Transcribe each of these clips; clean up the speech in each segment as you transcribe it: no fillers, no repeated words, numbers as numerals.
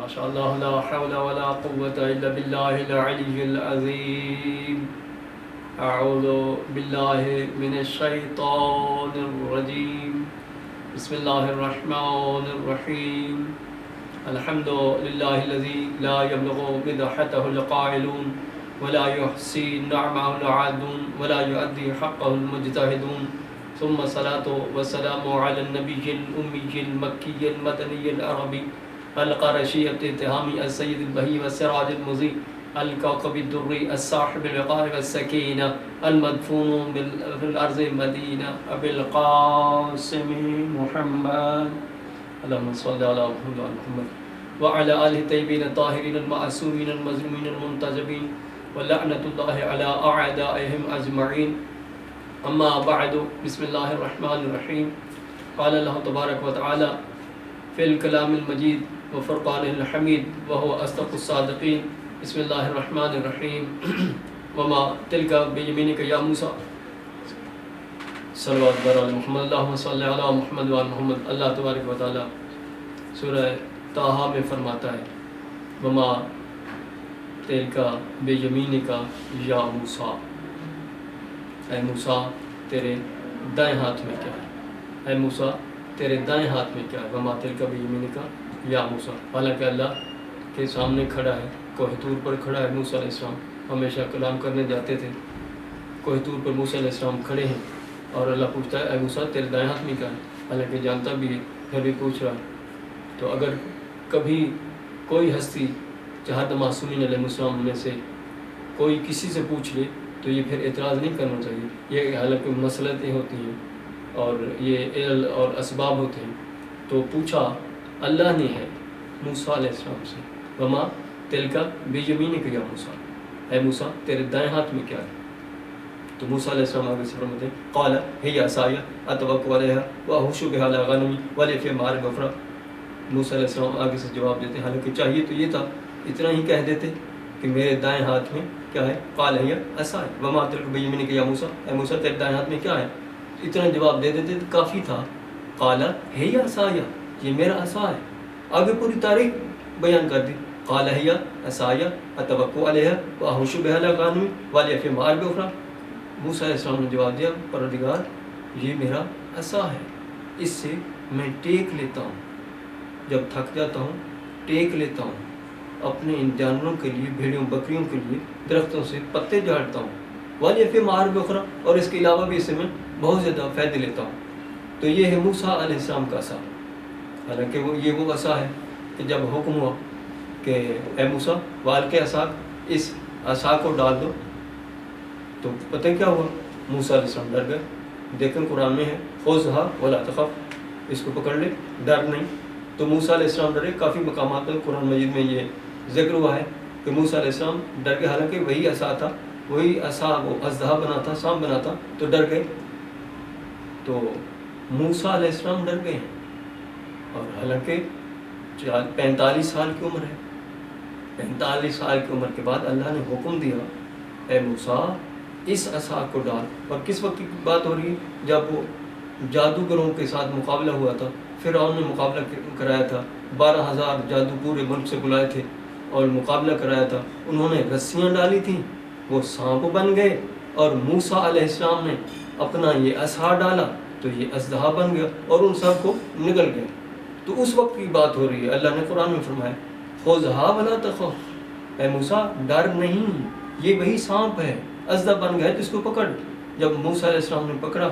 شاء الله لا حول ولا قوة إلا بالله العلي العظيم. أعوذ بالله من الشيطان الرجيم. بسم الله الرحمن الرحيم. الحمد لله الذي لا يبلغ مدحته القائلون ولا يحصي نعمه العادون ولا يؤدي حقه المجتهدون. ثم الصلاة والسلام على النبي الأمي المكي المدني العربي القرشي التهامي السيد البهي والسراج المضيء الكوكب الدري الصاحب الوقار والسكينة المدفون في الأرض المدينة أبي القاسم محمد اللهم صل على محمد وعلى آله الطيبين الطاهرين المعصومين المظلومين المنتجبين ولعنة الله على أعدائهم أجمعين. أما بعد بسم الله الرحمن الرحيم. قال الله تبارك وتعالى في الكلام المجيد وفرقانه الحميد وهو أصدق الصادقين. بسم الله الرحمن الرحيم. وما تلك بيمينك يا موسى. صلوات برال محمد اللهم صل على محمد وعلى محمد. اللہ تبارک و تعالی سورہ طٰہٰ میں فرماتا ہے وما تلک بیمینک یا موسیٰ، اے موسیٰ تیرے دائیں ہاتھ میں کیا ہے، اے موسیٰ تیرے دائیں ہاتھ میں کیا ہے. وما تلک بیمینک یا موسیٰ، حالانکہ اللہ کے سامنے کھڑا ہے، کوہ طور پر کھڑا ہے. موسیٰ علیہ السلام ہمیشہ کلام کرنے جاتے تھے، کوہ طور پر موسیٰ علیہ السلام کھڑے ہیں اور اللہ پوچھتا ہے اے موسیٰ تیرے دائیں ہاتھ میں کیا ہے، حالانکہ جانتا بھی ہے پھر بھی پوچھ رہا ہے. تو اگر کبھی کوئی ہستی چاہت معصومین علیہ السلام میں سے کوئی کسی سے پوچھ لے تو یہ پھر اعتراض نہیں کرنا چاہیے. یہ حالانکہ مسئلتیں ہوتی ہیں اور یہ علل اور اسباب ہوتے ہیں. تو پوچھا اللہ نے ہے موسیٰ علیہ السلام سے وما تلک بیمینک یا موسیٰ، اے موسیٰ تیرے دائیں ہاتھ میں کیا ہے. تو موسیٰ علیہ السلام آگے سے فرماتے ہیں قال ہی عصای اتوکل علیہا واہش بہا علی غنمی ولی فی مآرب اخری. موسیٰ علیہ السلام آگے سے جواب دیتے ہیں، حالانکہ چاہیے تو یہ تھا اتنا ہی کہہ دیتے کہ میرے دائیں ہاتھ میں کیا ہے. قال ہی عصای وما تلک بیمینک یا موسیٰ، اے موسیٰ تیرے دائیں ہاتھ میں کیا ہے، اتنا جواب دے دیتے تو کافی تھا. قال ہی عصای، یہ میرا عصا ہے. آگے پوری تاریخ بیان کر دی. قال ہی عصای اتوکل علیہا واہش بہا علی غنمی ولی فی مآرب اخری. موسیٰ علیہ السلام نے جواب دیا پروردگار یہ میرا عصا ہے، اس سے میں ٹیک لیتا ہوں، جب تھک جاتا ہوں ٹیک لیتا ہوں، اپنے ان جانوروں کے لیے بھیڑیوں بکریوں کے لیے درختوں سے پتے جھاڑتا ہوں. ولی فی مآرب اخری، اور اس کے علاوہ بھی اس سے میں بہت زیادہ فائدے لیتا ہوں. تو یہ ہے موسیٰ علیہ السلام کا عصا. حالانکہ وہ عصا ہے کہ جب حکم ہوا کہ اے موسیٰ والق عصاک، اس عصا کو ڈال دو، تو پتہ کیا ہوا، موسیٰ علیہ السلام ڈر گئے. دیکھیں قرآن میں ہے خذھا ولا تخف، اس کو پکڑ لے ڈر نہیں. تو موسیٰ علیہ السلام ڈرے. کافی مقامات پر قرآن مجید میں یہ ذکر ہوا ہے کہ موسیٰ علیہ السلام ڈر گئے، حالانکہ وہی عصا تھا، وہی عصا وہ اژدہا بنا تھا، سام بنا تھا، تو ڈر گئے. تو موسیٰ علیہ السلام ڈر گئے ہیں، اور حالانکہ 45 سال کی عمر ہے. 45 سال کی عمر کے بعد اللہ نے حکم دیا اے موسیٰ اس عصا کو ڈال. اور کس وقت کی بات ہو رہی ہے، جب وہ جادوگروں کے ساتھ مقابلہ ہوا تھا. فرعون نے مقابلہ کرایا تھا، 12,000 جادو پورے ملک سے بلائے تھے اور مقابلہ کرایا تھا. انہوں نے رسیاں ڈالی تھیں، وہ سانپ بن گئے، اور موسیٰ علیہ السلام نے اپنا یہ عصا ڈالا تو یہ اژدہا بن گیا اور ان سب کو نگل گیا. تو اس وقت کی بات ہو رہی ہے. اللہ نے قرآن میں فرمایا خذھا ولا تخف، اے موسیٰ ڈر نہیں، یہ وہی سانپ ہے، اژدہا بن گیا تو اس کو پکڑ. جب موسیٰ علیہ السلام نے پکڑا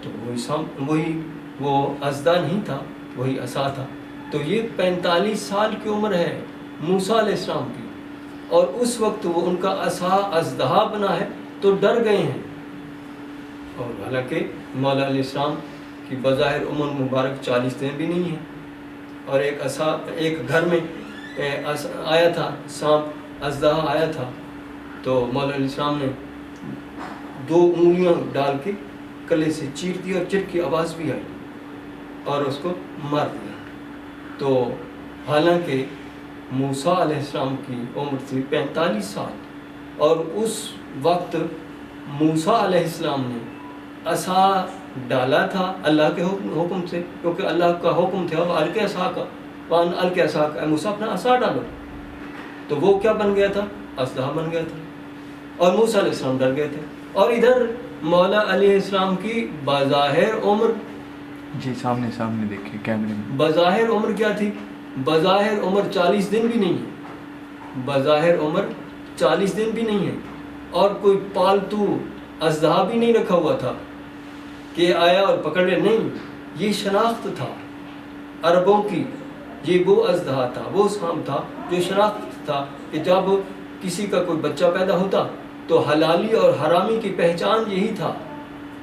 تو وہی سانپ، وہی وہ اژدہا نہیں تھا، وہی عصا تھا. تو یہ 45 سال کی عمر ہے موسیٰ علیہ السلام کی، اور اس وقت وہ ان کا عصا اژدہا بنا ہے تو ڈر گئے ہیں. اور حالانکہ مولا علیہ السلام کی بظاہر عمر مبارک 40 دن بھی نہیں ہے، اور ایک عصا، ایک گھر میں آیا تھا سانپ، اژدہا آیا تھا، تو مولا علیہ السلام نے 2 انگلیاں ڈال کے کلے سے چیر دی اور چرکی آواز بھی آئی اور اس کو مار دیا. تو حالانکہ موسیٰ علیہ السلام کی عمر تھی 45 سال، اور اس وقت موسیٰ علیہ السلام نے عصا ڈالا تھا اللہ کے حکم سے، کیونکہ اللہ کا حکم تھا والق عصا کا. وان القیاساک، اے موسیٰ اپنا عصا ڈالو. تو وہ کیا بن گیا تھا؟ اسلحہ بن گیا تھا. اور موسیٰ علیہ السلام ڈر گئے تھے. اور ادھر مولا علیہ السلام کی بظاہر عمر، جی سامنے سامنے دیکھیے کیمرے میں، بظاہر عمر کیا تھی؟ بظاہر عمر 40 دن بھی نہیں ہے. بظاہر عمر 40 دن بھی نہیں ہے. اور کوئی پالتو اژدہا بھی نہیں رکھا ہوا تھا کہ آیا اور پکڑ لے. نہیں، یہ شناخت تھا عربوں کی. یہ وہ اژدہا تھا، وہ سام تھا جو شناخت تھا کہ جب کسی کا کوئی بچہ پیدا ہوتا تو حلالی اور حرامی کی پہچان یہی تھا.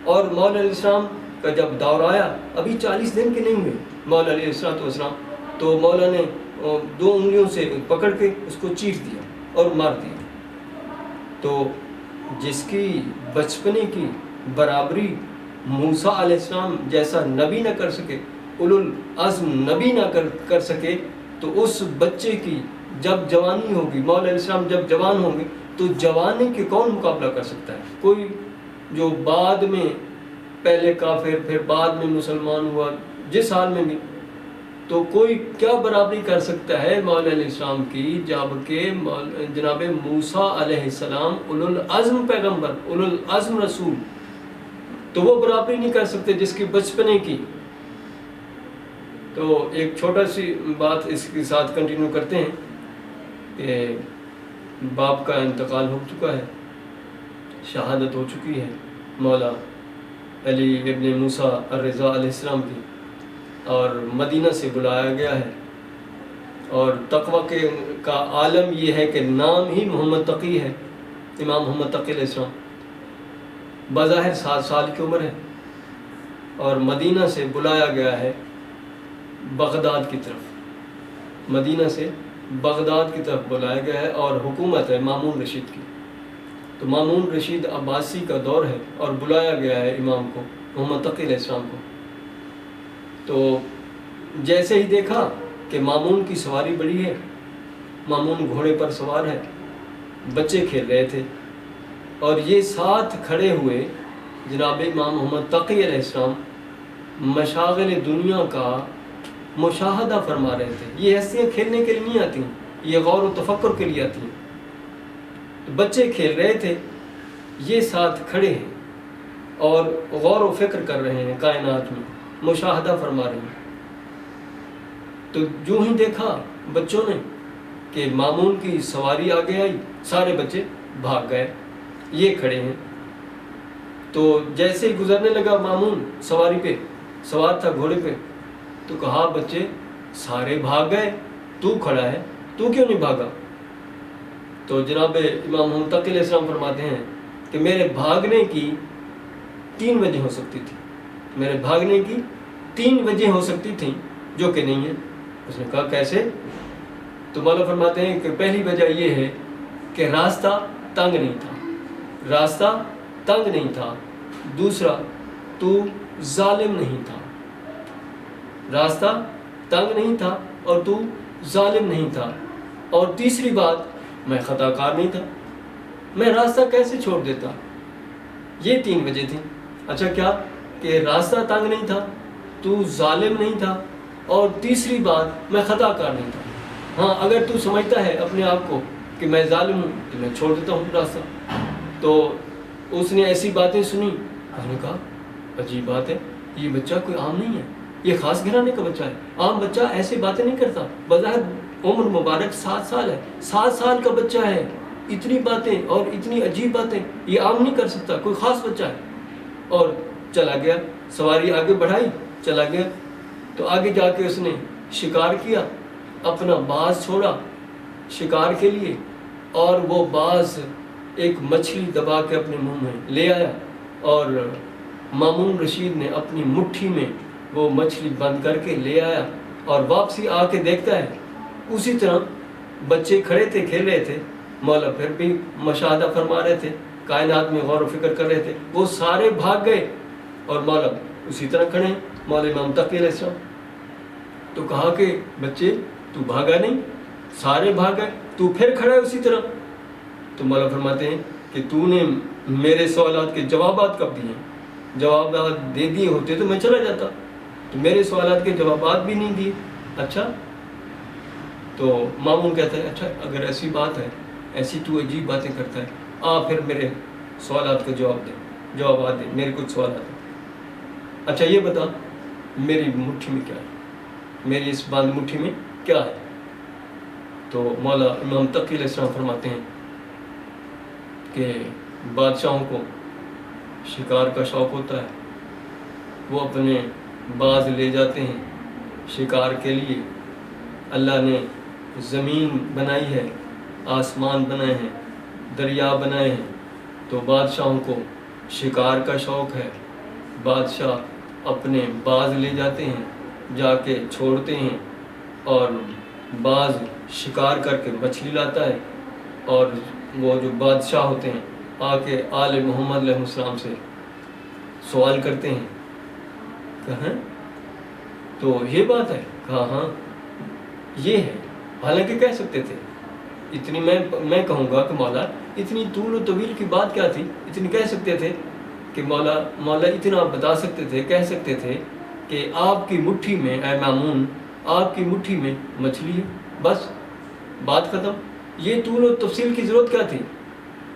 اور مولا علیہ السلام کا جب دور آیا، ابھی 40 دن کے نہیں ہوئے مولا علیہ السلام، تو مولا نے 2 انگلیوں سے پکڑ کے اس کو چیر دیا اور مار دیا. تو جس کی بچپنے کی برابری موسیٰ علیہ السلام جیسا نبی نہ کر سکے، اولو العزم نبی نہ کر سکے، تو اس بچے کی جب جوانی ہوگی، مولا علیہ السلام جب جوان ہوں گے تو جوانی کے کون مقابلہ کر سکتا ہے؟ کوئی جو بعد میں پہلے کافر پھر بعد میں مسلمان ہوا، جس حال میں بھی، تو کوئی کیا برابری کر سکتا ہے مولا علیہ السلام کی، جبکہ جناب موسیٰ علیہ السلام اولو العزم پیغمبر، اولو العزم رسول، تو وہ برابری نہیں کر سکتے جس کی بچپنے کی. تو ایک چھوٹا سی بات اس کے ساتھ کنٹینیو کرتے ہیں کہ باپ کا انتقال ہو چکا ہے، شہادت ہو چکی ہے مولا علی ابن موسیٰ الرضا علیہ السلام کی، اور مدینہ سے بلایا گیا ہے. اور تقوی کا عالم یہ ہے کہ نام ہی محمد تقی ہے، امام محمد تقی علیہ السلام. بظاہر 7 سال کی عمر ہے اور مدینہ سے بلایا گیا ہے بغداد کی طرف. مدینہ سے بغداد کی طرف بلایا گیا ہے اور حکومت ہے مامون رشید کی. تو مامون رشید عباسی کا دور ہے اور بلایا گیا ہے امام کو، محمد تقی علیہ السلام کو. تو جیسے ہی دیکھا کہ مامون کی سواری بڑی ہے، مامون گھوڑے پر سوار ہے، بچے کھیل رہے تھے، اور یہ ساتھ کھڑے ہوئے جناب امام محمد تقی علیہ السلام مشاغل دنیا کا مشاہدہ فرما رہے تھے. یہ ہستیاں کھیلنے کے لیے نہیں آتی، یہ غور و تفکر کے لیے آتی ہیں. بچے کھیل رہے تھے، یہ ساتھ کھڑے ہیں اور غور و فکر کر رہے ہیں، کائنات میں مشاہدہ فرما رہے ہیں. تو جو ہی دیکھا بچوں نے کہ مامون کی سواری آگے آئی، سارے بچے بھاگ گئے، یہ کھڑے ہیں. تو جیسے ہی گزرنے لگا مامون سواری پہ سوار تھا، گھوڑے پہ، تو کہا بچے سارے بھاگ گئے، تو کھڑا ہے، تو کیوں نہیں بھاگا؟ تو جناب امام محمد تقی علیہ السلام فرماتے ہیں کہ میرے بھاگنے کی 3 وجہ ہو سکتی تھی، میرے بھاگنے کی 3 وجہ ہو سکتی تھیں جو کہ نہیں ہے. اس نے کہا کیسے؟ تو مولا فرماتے ہیں کہ پہلی وجہ یہ ہے کہ راستہ تنگ نہیں تھا، راستہ تنگ نہیں تھا. دوسرا، تو ظالم نہیں تھا، راستہ تنگ نہیں تھا اور تو ظالم نہیں تھا. اور تیسری بات، میں خطا کار نہیں تھا، میں راستہ کیسے چھوڑ دیتا؟ یہ 3 وجہ تھیں. اچھا، کیا کہ راستہ تنگ نہیں تھا، تو ظالم نہیں تھا، اور تیسری بات میں خطا کار نہیں تھا. ہاں، اگر تو سمجھتا ہے اپنے آپ کو کہ میں ظالم ہوں تو میں چھوڑ دیتا ہوں راستہ. تو اس نے ایسی باتیں سنی، اس نے کہا عجیب بات ہے، یہ بچہ کوئی عام نہیں ہے، یہ خاص گھرانے کا بچہ ہے، عام بچہ ایسی باتیں نہیں کرتا. بظاہر عمر مبارک 7 سال ہے، 7 سال کا بچہ ہے، اتنی باتیں اور اتنی عجیب باتیں یہ عام نہیں کر سکتا، کوئی خاص بچہ ہے. اور چلا گیا، سواری آگے بڑھائی، چلا گیا. تو آگے جا کے اس نے شکار کیا، اپنا باز چھوڑا شکار کے لیے، اور وہ باز ایک مچھلی دبا کے اپنے منہ میں لے آیا، اور مامون رشید نے اپنی مٹھی میں وہ مچھلی بند کر کے لے آیا. اور واپسی آ کے دیکھتا ہے اسی طرح بچے کھڑے تھے، کھیل رہے تھے، مولا پھر بھی مشاہدہ فرما رہے تھے، کائنات میں غور و فکر کر رہے تھے. وہ سارے بھاگ گئے اور مولا اسی طرح کھڑے ہیں، مولا امام تقی علیہ السلام. تو کہا کہ بچے تو بھاگا نہیں، سارے بھاگ گئے، تو پھر کھڑا ہے اسی طرح. تو مولا فرماتے ہیں کہ تو نے میرے سوالات کے جوابات کب دیے؟ جوابات دے دیے ہوتے تو میں چلا جاتا، تو میرے سوالات کے جوابات بھی نہیں دیے. اچھا، تو مامون کہتا ہے اچھا اگر ایسی بات ہے، ایسی تو عجیب باتیں کرتا ہے، پھر میرے سوالات کا جوابات دے، میرے کچھ سوالات ہیں۔ اچھا یہ بتا میری مٹھی میں کیا ہے، میری اس بند مٹھی میں کیا ہے؟ تو مولا امام تقی علیہ السلام فرماتے ہیں کہ بادشاہوں کو شکار کا شوق ہوتا ہے، وہ اپنے باز لے جاتے ہیں شکار کے لیے۔ اللہ نے زمین بنائی ہے، آسمان بنائے ہیں، دریا بنائے ہیں، تو بادشاہوں کو شکار کا شوق ہے، بادشاہ اپنے باز لے جاتے ہیں، جا کے چھوڑتے ہیں، اور باز شکار کر کے مچھلی لاتا ہے، اور وہ جو بادشاہ ہوتے ہیں آ کے آل محمد علیہ السلام سے سوال کرتے ہیں، کہاں تو یہ بات ہے، کہا ہاں یہ ہے۔ حالانکہ کہہ سکتے تھے اتنی، میں کہوں گا کہ مولا اتنی طول و طویل کی بات کیا تھی، اتنی کہہ سکتے تھے کہ مولا اتنا بتا سکتے تھے، کہہ سکتے تھے کہ آپ کی مٹھی میں اے مامون، آپ کی مٹھی میں مچھلی ہے، بس بات ختم۔ یہ طول و تفصیل کی ضرورت کیا تھی؟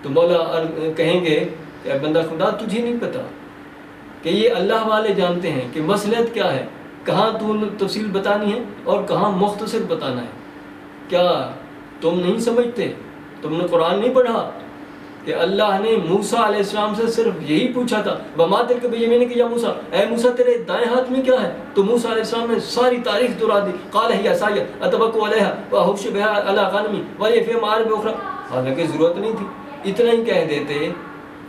تو مولا کہیں گے کہ اے بندہ خدا تجھے نہیں پتا کہ یہ اللہ والے جانتے ہیں کہ مصلحت کیا ہے، کہاں طول و تفصیل بتانی ہے اور کہاں مختصر بتانا ہے۔ کیا تم نہیں سمجھتے؟ تم نے قرآن نہیں پڑھا کہ اللہ نے موسیٰ علیہ السلام سے صرف یہی پوچھا تھا، وَمَا تِلْكَ بِيَمِينِكَ يَا موسیٰ، اے موسیٰ تیرے دائیں ہاتھ میں کیا ہے؟ تو موسیٰ علیہ السلام نے ساری تاریخ دہرا دی، قَالَ هِيَ عَصَايَ أَتَوَكَّأُ عَلَيْهَا وَأَهُشُّ بِهَا عَلَىٰ غَنَمِي وَلِيَ فِيهَا مَآرِبُ أُخْرَىٰ۔ حالانکہ ضرورت نہیں تھی، اتنا ہی کہہ دیتے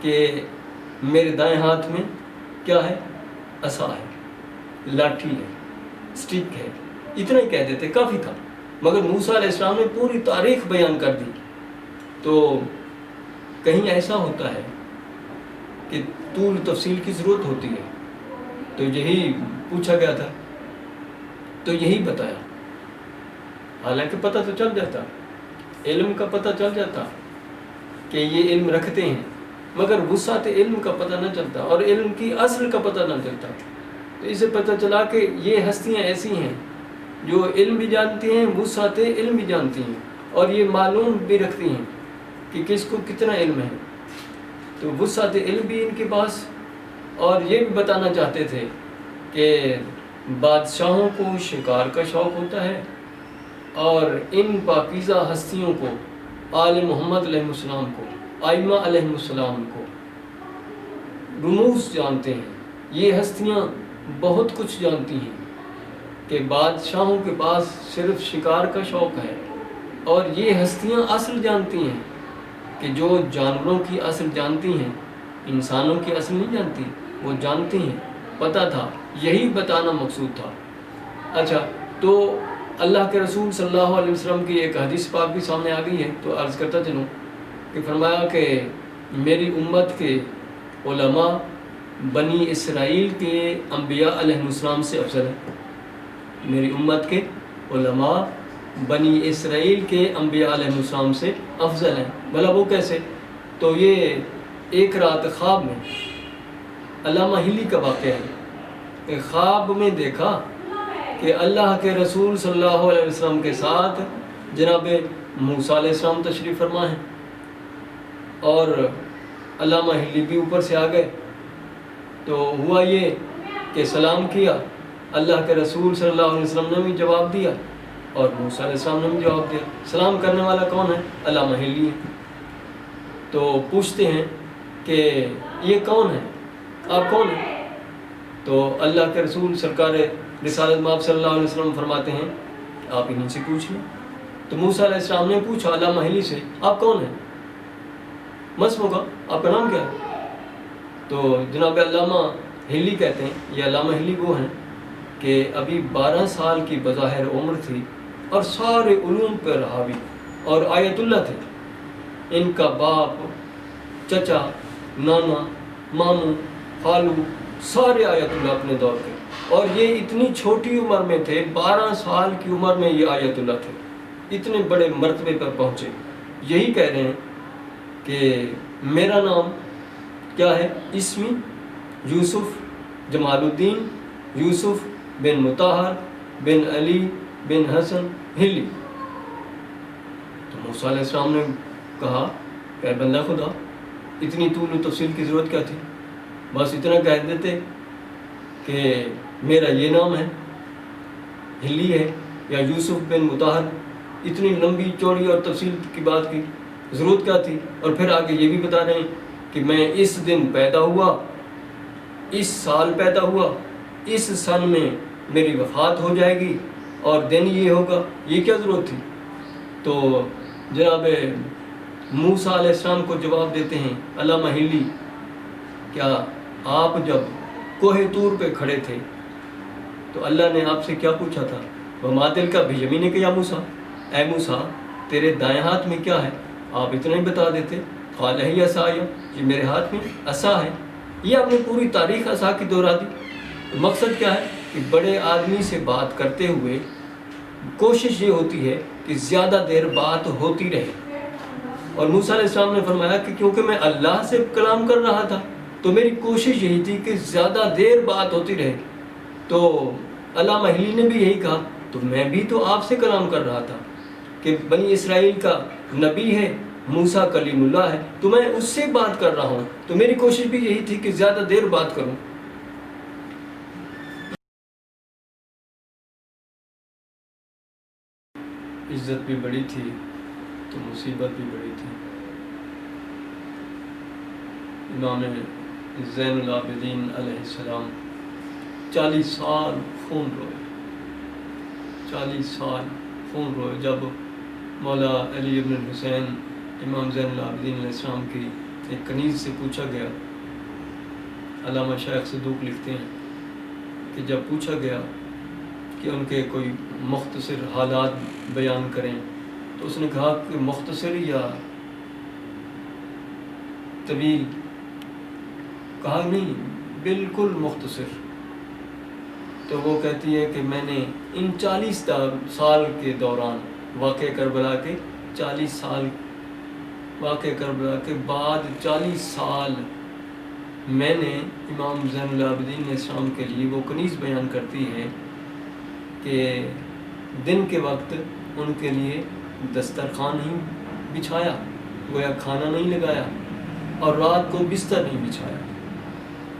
کہ میرے دائیں ہاتھ میں کیا ہے؟ عصا ہے، لاٹھی ہے، سٹک ہے، اتنا ہی کہہ دیتے کافی تھا۔ مگر موسیٰ علیہ السلام نے پوری تاریخ بیان کر دی۔ تو کہیں ایسا ہوتا ہے کہ طول تفصیل کی ضرورت ہوتی ہے، تو یہی پوچھا گیا تھا تو یہی بتایا۔ حالانکہ پتہ تو چل جاتا، علم کا پتہ چل جاتا کہ یہ علم رکھتے ہیں، مگر وسعت علم کا پتہ نہ چلتا اور علم کی اصل کا پتہ نہ چلتا۔ تو اسے پتہ چلا کہ یہ ہستیاں ایسی ہیں جو علم بھی جانتی ہیں، وسعت علم بھی جانتی ہیں، اور یہ معلوم بھی رکھتی ہیں کہ کس کو کتنا علم ہے۔ تو وسعت علم بھی ان کے پاس، اور یہ بھی بتانا چاہتے تھے کہ بادشاہوں کو شکار کا شوق ہوتا ہے، اور ان پاکیزہ ہستیوں کو، آل محمد علیہ السلام کو، ائمہ علیہ السلام کو رموز جانتے ہیں۔ یہ ہستیاں بہت کچھ جانتی ہیں کہ بادشاہوں کے پاس صرف شکار کا شوق ہے، اور یہ ہستیاں اصل جانتی ہیں کہ جو جانوروں کی اصل جانتی ہیں، انسانوں کی اصل نہیں جانتی، وہ جانتی ہیں، پتہ تھا، یہی بتانا مقصود تھا۔ اچھا، تو اللہ کے رسول صلی اللہ علیہ وسلم کی ایک حدیث پاک بھی سامنے آ گئی ہے، تو عرض کرتا چلوں کہ فرمایا کہ میری امت کے علماء بنی اسرائیل کے انبیاء علیہ السلام سے افضل ہیں۔ میری امت کے علماء بنی اسرائیل کے انبیاء علیہ السلام سے افضل ہیں۔ بھلا وہ کیسے؟ تو یہ ایک رات خواب میں علامہ ہلی کا واقعہ ہے کہ خواب میں دیکھا کہ اللہ کے رسول صلی اللہ علیہ وسلم کے ساتھ جناب موسیٰ علیہ السلام تشریف فرما ہیں، اور علامہ ہلی بھی اوپر سے آ گئے۔ تو ہوا یہ کہ سلام کیا، اللہ کے رسول صلی اللہ علیہ وسلم نے بھی جواب دیا اور موسیٰ علیہ السلام نے بھی جواب دیا۔ سلام کرنے والا کون ہے؟ علامہ ہلی ہے۔ تو پوچھتے ہیں کہ یہ کون ہے، آپ کون ہیں؟ تو اللہ کے رسول سرکار رسالت مآب صلی اللہ علیہ وسلم فرماتے ہیں آپ انہیں سے پوچھ لیں۔ تو موسیٰ علیہ السلام نے پوچھا علامہ ہلی سے، آپ کون ہیں؟ مس ہوگا، آپ کا نام کیا ہے؟ تو جناب علامہ ہلی کہتے ہیں، یہ علامہ ہلی وہ ہیں کہ ابھی 12 سال کی بظاہر عمر تھی اور سارے علوم پر حاوی اور آیت اللہ تھے۔ ان کا باپ، چچا، نانا، ماموں، خالو، سارے آیت اللہ اپنے دور کے، اور یہ اتنی چھوٹی عمر میں تھے، 12 سال کی عمر میں یہ آیت اللہ تھے، اتنے بڑے مرتبے پر پہنچے۔ یہی کہہ رہے ہیں کہ میرا نام کیا ہے؟ اسمی یوسف جمال الدین یوسف بن مطہر بن علی بن حسن ہلی، موسیٰ علیہ السلام نے کہا کہ اے بندہ خدا، اتنی طول و تفصیل کی ضرورت کیا تھی؟ بس اتنا کہہ دیتے کہ میرا یہ نام ہے، ہلی ہے، یا یوسف بن مطہر. اتنی لمبی چوڑی اور تفصیل کی بات کی ضرورت کیا تھی؟ اور پھر آگے یہ بھی بتا رہے ہیں کہ میں اس دن پیدا ہوا، اس سال پیدا ہوا، اس سن میں میری وفات ہو جائے گی، اور دن یہ ہوگا. یہ کیا ضرورت تھی؟ تو جناب موسیٰ علیہ السلام کو جواب دیتے ہیں علامہ ہلی، کیا آپ جب کوہ طور پہ کھڑے تھے تو اللہ نے آپ سے کیا پوچھا تھا؟ وما تلک بیمینک یا موسیٰ، اے موسیٰ تیرے دائیں ہاتھ میں کیا ہے؟ آپ اتنا ہی بتا دیتے، قال ہی عصای، یہ میرے ہاتھ میں عصا ہے. یہ آپ نے پوری تاریخ عصا کی دہرا دی. مقصد کیا ہے کہ بڑے آدمی سے بات کرتے ہوئے کوشش یہ ہوتی ہے کہ زیادہ دیر بات ہوتی رہے. اور موسیٰ علیہ السلام نے فرمایا کہ کیونکہ میں اللہ سے کلام کر رہا تھا تو میری کوشش یہی تھی کہ زیادہ دیر بات ہوتی رہے. تو علامہ ہلی نے بھی یہی کہا، تو میں بھی تو آپ سے کلام کر رہا تھا کہ بنی اسرائیل کا نبی ہے، موسیٰ کلیم اللہ ہے، تو میں اس سے بات کر رہا ہوں، تو میری کوشش بھی یہی تھی کہ زیادہ دیر بات کروں. عزت بھی بڑی تھی تو مصیبت بھی بڑی تھی. امام زین العابدین علیہ السلام 40 سال خون روئے، 40 سال خون روئے. جب مولا علی ابن الحسین امام زین العابدین علیہ السلام کی ایک کنیز سے پوچھا گیا، علامہ شیخ صدوق لکھتے ہیں کہ جب پوچھا گیا کہ ان کے کوئی مختصر حالات بیان کریں تو اس نے کہا کہ مختصر یا طویل؟ کہا نہیں، بالکل مختصر. تو وہ کہتی ہے کہ میں نے ان 40 سال کے دوران، واقع کربلا کے 40 سال، واقع کربلا کے بعد 40 سال میں نے امام زین العابدین علیہ السلام کے لیے وہ کنیز بیان کرتی ہے کہ دن کے وقت ان کے لیے دسترخوان نہیں بچھایا، گویا کھانا نہیں لگایا، اور رات کو بستر نہیں بچھایا.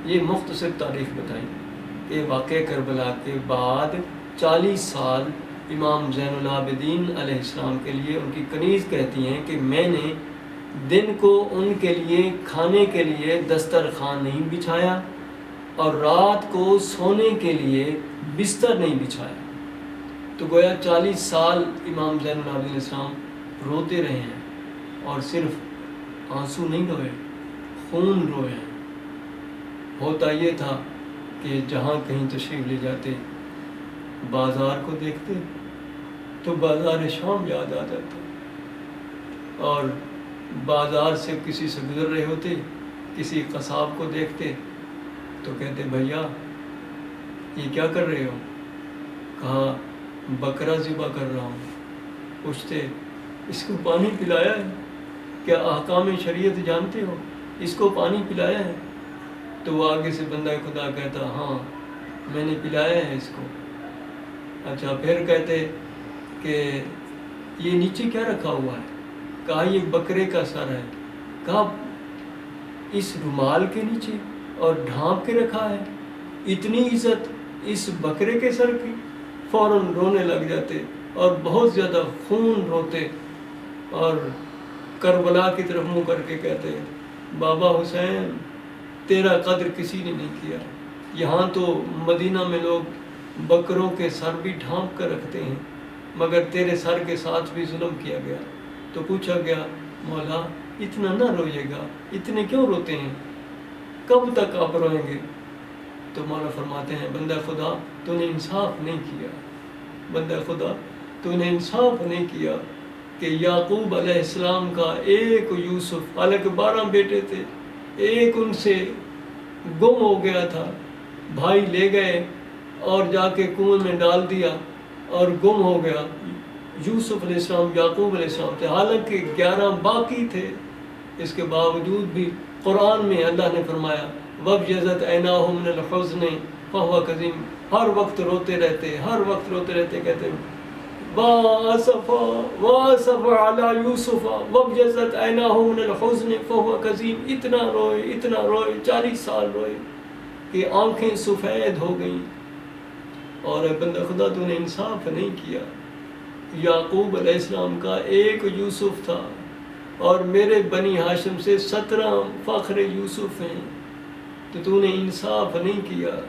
یہ مختصر تاریخ بتائی کہ واقع کربلا کے بعد 40 سال امام زین العابدین علیہ السلام کے لیے ان کی کنیز کہتی ہیں کہ میں نے دن کو ان کے لیے کھانے کے لیے دسترخوان نہیں بچھایا، اور رات کو سونے کے لیے بستر نہیں بچھایا. تو گویا 40 سال امام زین العابدین علیہ السلام روتے رہے ہیں، اور صرف آنسو نہیں روئے، خون روئے ہیں. ہوتا یہ تھا کہ جہاں کہیں تشریف لے جاتے، بازار کو دیکھتے تو بازار شام یاد آ جاتا، اور بازار سے کسی سے گزر رہے ہوتے، کسی قصاب کو دیکھتے تو کہتے بھیا یہ کیا کر رہے ہو؟ کہا بکرا ذبح کر رہا ہوں. پوچھتے اس کو پانی پلایا ہے؟ کیا احکام شریعت جانتے ہو؟ اس کو پانی پلایا ہے؟ تو وہ آگے سے بندہ خدا کہتا ہاں میں نے پلایا ہے اس کو. اچھا، پھر کہتے کہ یہ نیچے کیا رکھا ہوا ہے؟ کہا یہ بکرے کا سر ہے. کہا اس رومال کے نیچے اور ڈھانپ کے رکھا ہے؟ اتنی عزت اس بکرے کے سر کی؟ فوراً رونے لگ جاتے اور بہت زیادہ خون روتے، اور کربلا کی طرف منہ کر کے کہتے بابا حسین تیرا قدر کسی نے نہیں کیا. یہاں تو مدینہ میں لوگ بکروں کے سر بھی ڈھانپ کر رکھتے ہیں، مگر تیرے سر کے ساتھ بھی ظلم کیا گیا. تو پوچھا گیا مولا اتنا نہ روئیے گا، اتنے کیوں روتے ہیں، کب تک آپ روئیں گے؟ تو مولا فرماتے ہیں بندہ خدا تو نے انصاف نہیں کیا، بندہ خدا تو نے انصاف نہیں کیا کہ یعقوب علیہ السلام کا ایک یوسف، حالانکہ 12 بیٹے تھے، ایک ان سے گم ہو گیا تھا، بھائی لے گئے اور جا کے کنویں میں ڈال دیا اور گم ہو گیا. یوسف علیہ السلام یعقوب علیہ السلام تھے، حالانکہ 11 باقی تھے. اس کے باوجود بھی قرآن میں اللہ نے فرمایا وَابْيَضَتْ عَيْنَاهُ مِنَ الْحُزْنِ فَهُوَ كَظِيمٌ. ہر وقت روتے رہتے، ہر وقت روتے رہتے. کہتے وَأَسَفَ عَلَى يُوسُفَ وَابْيَضَّتْ عَيْنَاهُ مِنَ الْحُزْنِ فَهُوَ كَظِيمٌ. اتنا روئے 40 سال روئے کہ آنکھیں سفید ہو گئیں. اور اے بندہ خدا تو نے انصاف نہیں کیا. یعقوب علیہ السلام کا ایک یوسف تھا اور میرے بنی ہاشم سے 17 فخر یوسف ہیں، تو نے انصاف نہیں کیا.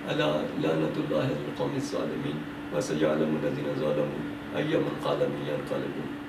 الا لعنت اللہ علی القوم الظالمین وسيعلم الذين ظلموا أي منقلب ينقلبون.